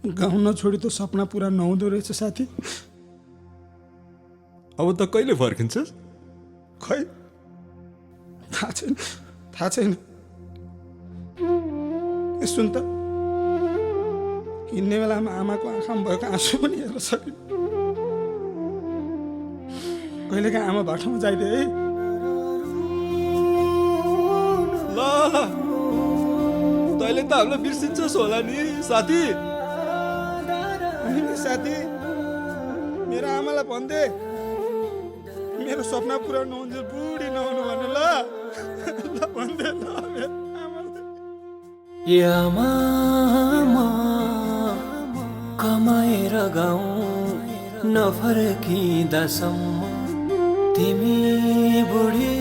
गाउँ नछोडी त सपना पुरा नहुँदो रहेछ साथी। अब त कहिले फर्किन्छस्? खै थाहा छैन। सुन त, हिँड्ने बेलामा आमाको आँखामा भएको आँसु पनि हेर्न सकिन्। कहिलेकाहीँ आमा बाटोमा जाइदे है। ल ल, तैँले त हामीलाई बिर्सिन्छस् होला नि साथी। होइन नि साथी, मेरो आमालाई भन्दे मेरो सपना पुरा नहुन्छ, बुढी नहुनु भन्नु ल। ल भन्दे ल मेरो आमालाई। आमा कमाएर गाउँ नफर्किँदासम्म तिमी बुढी